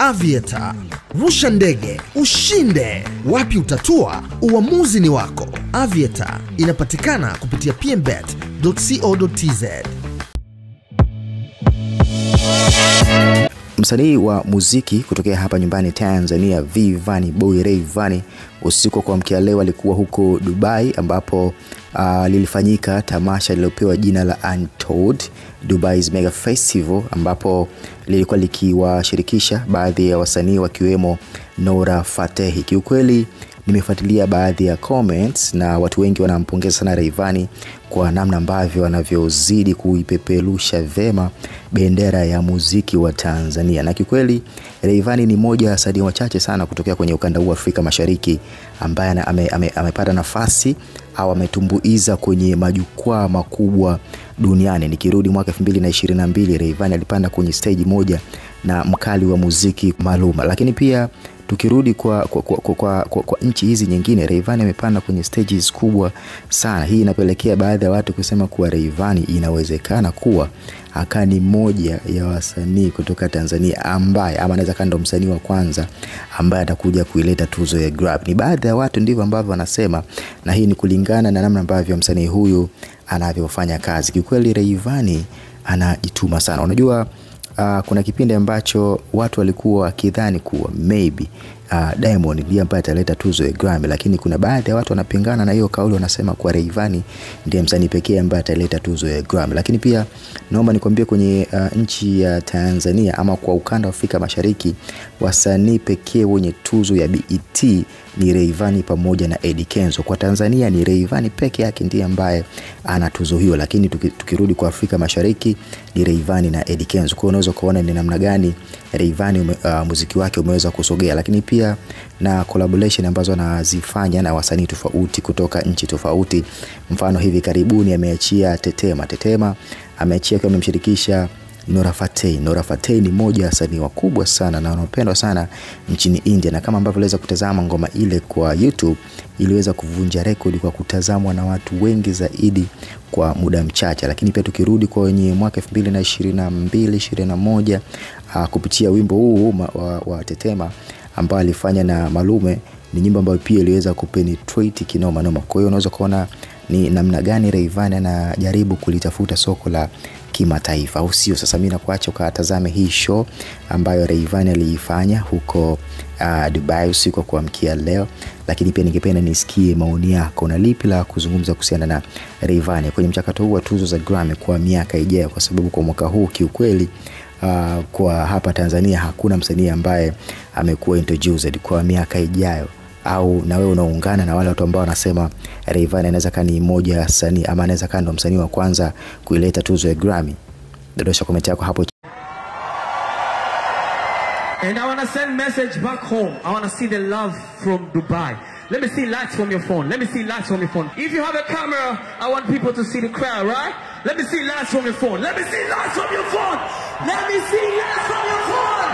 Aviator. Rusha ndege, ushinde. Wapi utatua? Uamuzi ni wako. Aviator inapatikana kupitia pmbet.co.tz. Msanii wa muziki kutokea hapa nyumbani Tanzania, Vanny Boy Rayvanny, usiku kwa mkia leo alikuwa huko Dubai, ambapo lilifanyika tamasha lililopewa jina la Untold Dubai's Mega Festival, ambapo lilikuwa likiwashirikisha baadhi ya wasanii wakiwemo Nora Fatehi. Kiukweli nimefuatilia baadhi ya comments na watu wengi wanampongeza sana Rayvanny kwa namna ambavyo anavyozidi kuipeperusha vema bendera ya muziki wa Tanzania. Na kiukweli Rayvanny ni moja ya wasanii wachache sana kutokea kwenye ukanda huu wa Afrika Mashariki ambaye amepata nafasi au ametumbuiza kwenye majukwaa makubwa duniani. Nikirudi mwaka 2022 Rayvanny alipanda kwenye stage moja na mkali wa muziki Maluma. Lakini pia tukirudi kwa nchi hizi nyingine, Rayvanny amepanda kwenye stages kubwa sana. Hii inapelekea baadhi ya watu kusema kuwa Rayvanny inawezekana kuwa akani moja ya wasanii kutoka Tanzania ambaye ama anaweza kando msanii wa kwanza ambaye atakuja kuileta tuzo ya Grammy. Ni baadhi ya watu ndivyo ambavyo wanasema, na hii ni kulingana na namna ambavyo msanii huyu anavyofanya kazi. Kiukweli Rayvanny anajituma sana. Unajua kuna kipindi ambacho watu walikuwa wakidhani kuwa maybe Diamond ndiye ambaye ataleta tuzo ya Grammy, lakini kuna baadhi ya watu wanapingana na hiyo kauli, wanasema kwa Rayvanny ndiye msanii pekee ambaye ataleta tuzo ya Grammy. Lakini pia naomba nikwambie kwenye nchi ya Tanzania ama kwa ukanda wa Afrika Mashariki, wasanii pekee wenye tuzo ya BET ni Rayvanny pamoja na Eddy Kenzo. Kwa Tanzania ni Rayvanny pekee yake ndiye ambaye ana tuzo hiyo, lakini tukirudi kwa Afrika Mashariki ni Rayvanny na Eddy Kenzo. Kwa hiyo unaweza kuona ni namna gani Rayvanny muziki wake umeweza kusogea, lakini pia na collaboration ambazo anazifanya na wasanii tofauti kutoka nchi tofauti. Mfano hivi karibuni ameachia Tetema ameachia kwa amemshirikisha Nora Fatehi. Nora Fatehi ni moja ya wasanii wakubwa sana na wanapendwa sana nchini India, na kama ambavyo unaweza kutazama ngoma ile kwa YouTube iliweza kuvunja rekodi kwa kutazamwa na watu wengi zaidi kwa muda mchache. Lakini pia tukirudi kwa wenye mwaka 2022-21 kupitia wimbo huu wa Tetema ambao alifanya na Malume, ni nyimbo ambayo pia iliweza kupenetrate kinoma noma. Kwa hiyo unaweza kuona ni namna gani Rayvanny anajaribu kulitafuta soko la kimataifa, au sio? Sasa mimi nakuacha ukatazame hii show ambayo Rayvanny aliifanya huko Dubai usiku kwa mkia leo. Lakini pia ningependa nisikie maoni yako na lipi la kuzungumza kuhusiana na Rayvanny kwenye mchakato huu wa tuzo za Grammy kwa miaka ijayo, kwa sababu kwa mwaka huu kiukweli kwa hapa Tanzania hakuna msanii ambaye amekuwa introduced kwa miaka ijayo. Au na wewe unaungana na wale watu ambao wanasema Rayvanny anaweza kani moja ya wasanii ama anaweza kando msanii wa kwanza kuileta tuzo ya Grammy? Dondosha comment yako hapo. And I want to send message back home. I want to see the love from Dubai. Let me see lights from your phone. Let me see lights from your phone. If you have a camera, I want people to see the crowd, right? Let me see lights from your phone. Let me see lights from your phone. Let me see lights from your phone.